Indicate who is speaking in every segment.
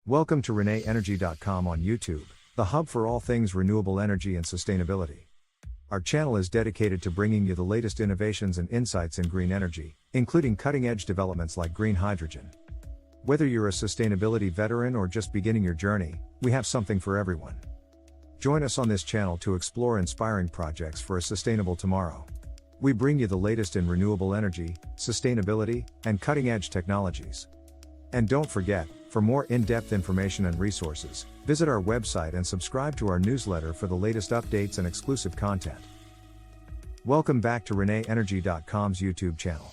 Speaker 1: Welcome to ReneEnergy.com on YouTube, the hub for all things renewable energy and sustainability. Our channel is dedicated to bringing you the latest innovations and insights in green energy, including cutting-edge developments like green hydrogen. Whether you're a sustainability veteran or just beginning your journey, we have something for everyone. Join us on this channel to explore inspiring projects for a sustainable tomorrow. We bring you the latest in renewable energy, sustainability, and cutting-edge technologies. And don't forget, for more in-depth information and resources, visit our website and subscribe to our newsletter for the latest updates and exclusive content. Welcome back to ReneEnergy.com's YouTube channel.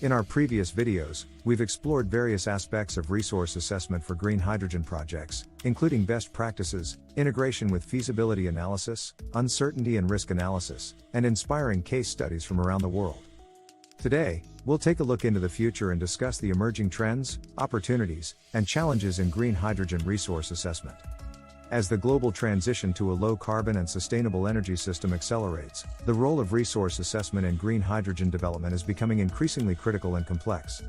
Speaker 1: In our previous videos, we've explored various aspects of resource assessment for green hydrogen projects, including best practices, integration with feasibility analysis, uncertainty and risk analysis, and inspiring case studies from around the world. Today, we'll take a look into the future and discuss the emerging trends, opportunities, and challenges in green hydrogen resource assessment. As the global transition to a low-carbon and sustainable energy system accelerates, the role of resource assessment in green hydrogen development is becoming increasingly critical and complex.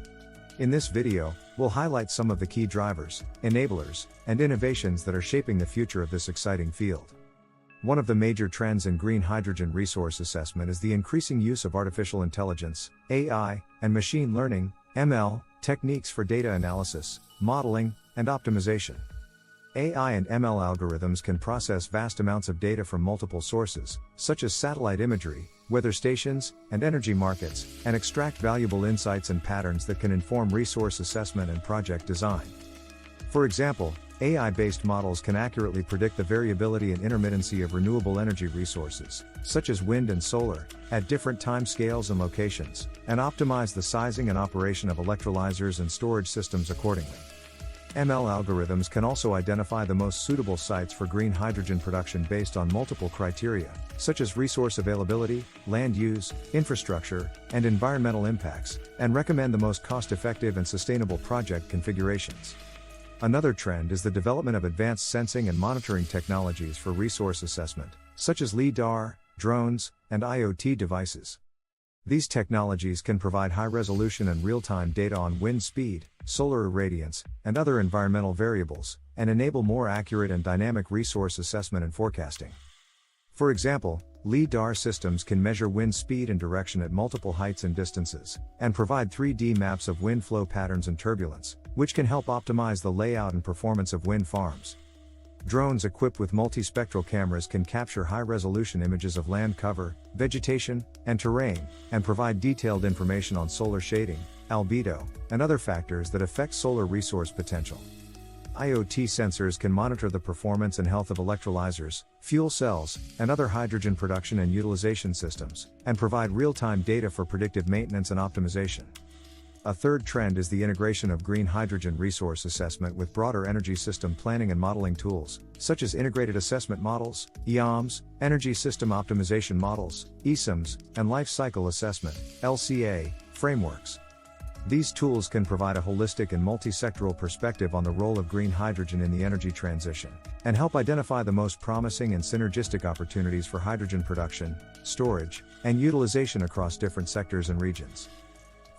Speaker 1: In this video, we'll highlight some of the key drivers, enablers, and innovations that are shaping the future of this exciting field. One of the major trends in green hydrogen resource assessment is the increasing use of artificial intelligence, AI, and machine learning, ML, techniques for data analysis, modeling, and optimization. AI and ML algorithms can process vast amounts of data from multiple sources, such as satellite imagery, weather stations, and energy markets, and extract valuable insights and patterns that can inform resource assessment and project design. For example, AI-based models can accurately predict the variability and intermittency of renewable energy resources, such as wind and solar, at different time scales and locations, and optimize the sizing and operation of electrolyzers and storage systems accordingly. ML algorithms can also identify the most suitable sites for green hydrogen production based on multiple criteria, such as resource availability, land use, infrastructure, and environmental impacts, and recommend the most cost-effective and sustainable project configurations. Another trend is the development of advanced sensing and monitoring technologies for resource assessment, such as LiDAR, drones, and IoT devices. These technologies can provide high-resolution and real-time data on wind speed, solar irradiance, and other environmental variables, and enable more accurate and dynamic resource assessment and forecasting. For example, LiDAR systems can measure wind speed and direction at multiple heights and distances, and provide 3D maps of wind flow patterns and turbulence, which can help optimize the layout and performance of wind farms. Drones equipped with multispectral cameras can capture high-resolution images of land cover, vegetation, and terrain, and provide detailed information on solar shading, albedo, and other factors that affect solar resource potential. IoT sensors can monitor the performance and health of electrolyzers, fuel cells, and other hydrogen production and utilization systems, and provide real-time data for predictive maintenance and optimization. A third trend is the integration of green hydrogen resource assessment with broader energy system planning and modeling tools, such as integrated assessment models, EOMs, energy system optimization models, ESIMs, and life cycle assessment, LCA, frameworks. These tools can provide a holistic and multi-sectoral perspective on the role of green hydrogen in the energy transition, and help identify the most promising and synergistic opportunities for hydrogen production, storage, and utilization across different sectors and regions.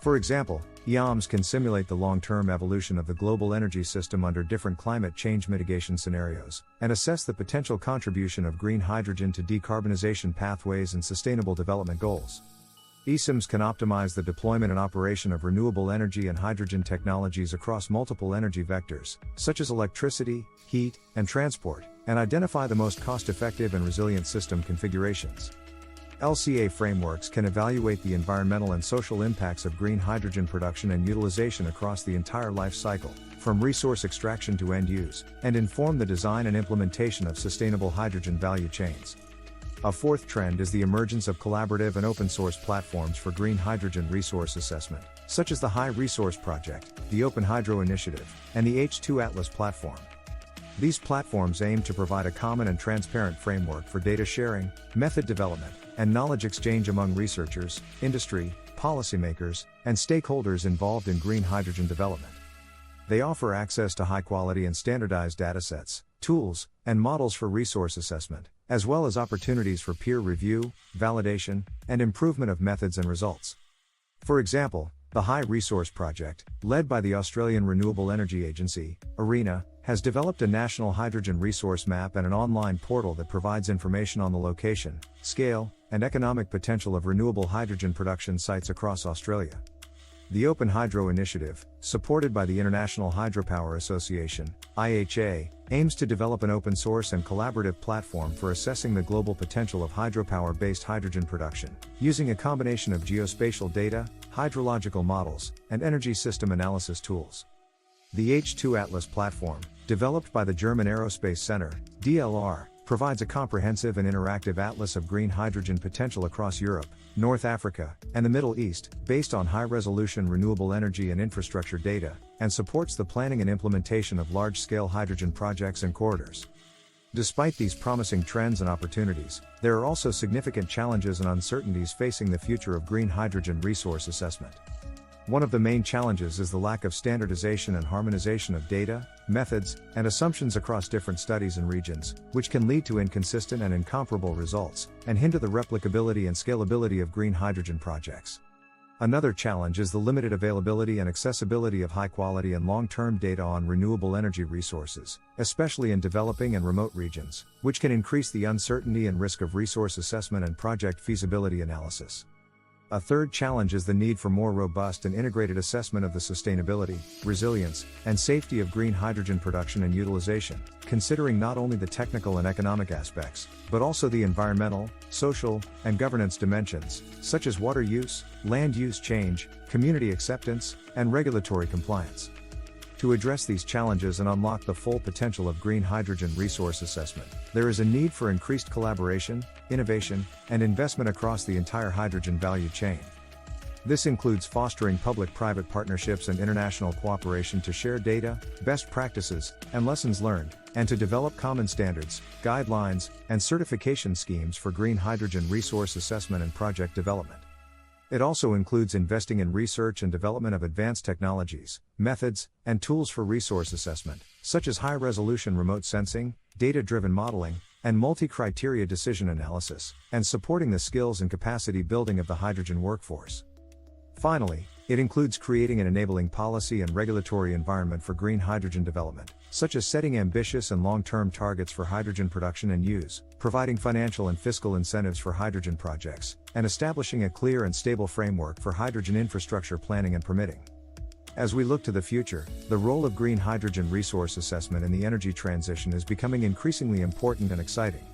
Speaker 1: For example, EOMs can simulate the long-term evolution of the global energy system under different climate change mitigation scenarios, and assess the potential contribution of green hydrogen to decarbonization pathways and sustainable development goals. ESIMs can optimize the deployment and operation of renewable energy and hydrogen technologies across multiple energy vectors, such as electricity, heat, and transport, and identify the most cost-effective and resilient system configurations. LCA frameworks can evaluate the environmental and social impacts of green hydrogen production and utilization across the entire life cycle, from resource extraction to end use, and inform the design and implementation of sustainable hydrogen value chains. A fourth trend is the emergence of collaborative and open-source platforms for green hydrogen resource assessment, such as the High Resource Project, the Open Hydro Initiative, and the H2 Atlas platform. These platforms aim to provide a common and transparent framework for data sharing, method development, and knowledge exchange among researchers, industry, policymakers, and stakeholders involved in green hydrogen development. They offer access to high-quality and standardized datasets, tools, and models for resource assessment, as well as opportunities for peer review, validation, and improvement of methods and results. For example, the High Resource Project, led by the Australian Renewable Energy Agency, ARENA, has developed a national hydrogen resource map and an online portal that provides information on the location, scale, and economic potential of renewable hydrogen production sites across Australia. The Open Hydro Initiative, supported by the International Hydropower Association, IHA, aims to develop an open source and collaborative platform for assessing the global potential of hydropower-based hydrogen production, using a combination of geospatial data, hydrological models, and energy system analysis tools. The H2 Atlas platform, developed by the German Aerospace Center, DLR, provides a comprehensive and interactive atlas of green hydrogen potential across Europe, North Africa, and the Middle East, based on high-resolution renewable energy and infrastructure data, and supports the planning and implementation of large-scale hydrogen projects and corridors. Despite these promising trends and opportunities, there are also significant challenges and uncertainties facing the future of green hydrogen resource assessment. One of the main challenges is the lack of standardization and harmonization of data, methods, and assumptions across different studies and regions, which can lead to inconsistent and incomparable results, and hinder the replicability and scalability of green hydrogen projects. Another challenge is the limited availability and accessibility of high-quality and long-term data on renewable energy resources, especially in developing and remote regions, which can increase the uncertainty and risk of resource assessment and project feasibility analysis. A third challenge is the need for more robust and integrated assessment of the sustainability, resilience, and safety of green hydrogen production and utilization, considering not only the technical and economic aspects, but also the environmental, social, and governance dimensions, such as water use, land use change, community acceptance, and regulatory compliance. To address these challenges and unlock the full potential of green hydrogen resource assessment, there is a need for increased collaboration, innovation, and investment across the entire hydrogen value chain. This includes fostering public-private partnerships and international cooperation to share data, best practices, and lessons learned, and to develop common standards, guidelines, and certification schemes for green hydrogen resource assessment and project development. It also includes investing in research and development of advanced technologies, methods, and tools for resource assessment, such as high-resolution remote sensing, data-driven modeling, and multi-criteria decision analysis, and supporting the skills and capacity building of the hydrogen workforce. Finally, it includes creating an enabling policy and regulatory environment for green hydrogen development, such as setting ambitious and long-term targets for hydrogen production and use, providing financial and fiscal incentives for hydrogen projects, and establishing a clear and stable framework for hydrogen infrastructure planning and permitting. As we look to the future, the role of green hydrogen resource assessment in the energy transition is becoming increasingly important and exciting.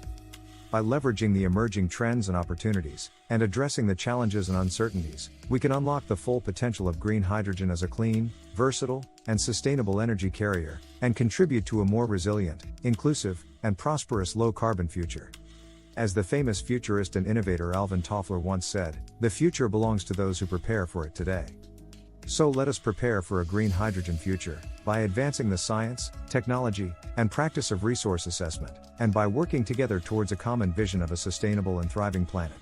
Speaker 1: By leveraging the emerging trends and opportunities, and addressing the challenges and uncertainties, we can unlock the full potential of green hydrogen as a clean, versatile, and sustainable energy carrier, and contribute to a more resilient, inclusive, and prosperous low-carbon future. As the famous futurist and innovator Alvin Toffler once said, "The future belongs to those who prepare for it today." So let us prepare for a green hydrogen future, by advancing the science, technology, and practice of resource assessment, and by working together towards a common vision of a sustainable and thriving planet.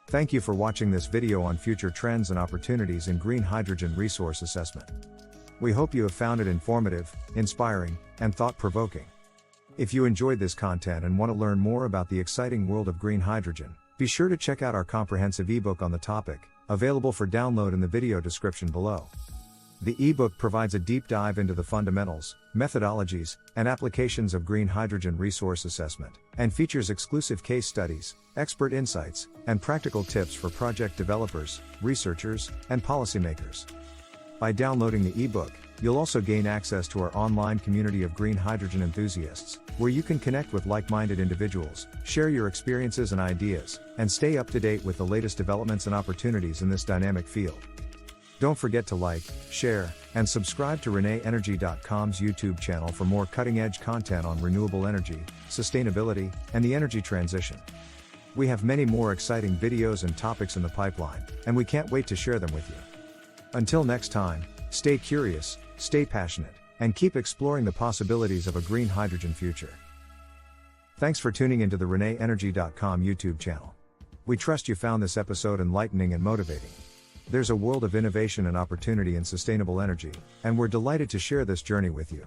Speaker 1: Thank you for watching this video on future trends and opportunities in green hydrogen resource assessment. We hope you have found it informative, inspiring, and thought-provoking. If you enjoyed this content and want to learn more about the exciting world of green hydrogen, be sure to check out our comprehensive ebook on the topic, available for download in the video description below. The ebook provides a deep dive into the fundamentals, methodologies, and applications of green hydrogen resource assessment, and features exclusive case studies, expert insights, and practical tips for project developers, researchers, and policymakers. By downloading the ebook, you'll also gain access to our online community of green hydrogen enthusiasts, where you can connect with like-minded individuals, share your experiences and ideas, and stay up to date with the latest developments and opportunities in this dynamic field. Don't forget to like, share, and subscribe to ReneEnergy.com's YouTube channel for more cutting-edge content on renewable energy, sustainability, and the energy transition. We have many more exciting videos and topics in the pipeline, and we can't wait to share them with you. Until next time, stay curious, stay passionate, and keep exploring the possibilities of a green hydrogen future. Thanks for tuning into the ReneEnergy.com YouTube channel. We trust you found this episode enlightening and motivating. There's a world of innovation and opportunity in sustainable energy, and we're delighted to share this journey with you.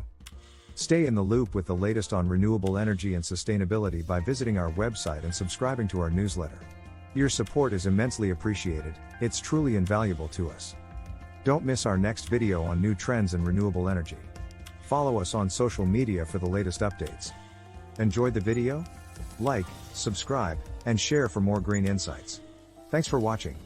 Speaker 1: Stay in the loop with the latest on renewable energy and sustainability by visiting our website and subscribing to our newsletter. Your support is immensely appreciated, it's truly invaluable to us. Don't miss our next video on new trends in renewable energy. follow us on social media for the latest updates. Enjoyed the video? Like, subscribe, and share for more green insights. Thanks for watching.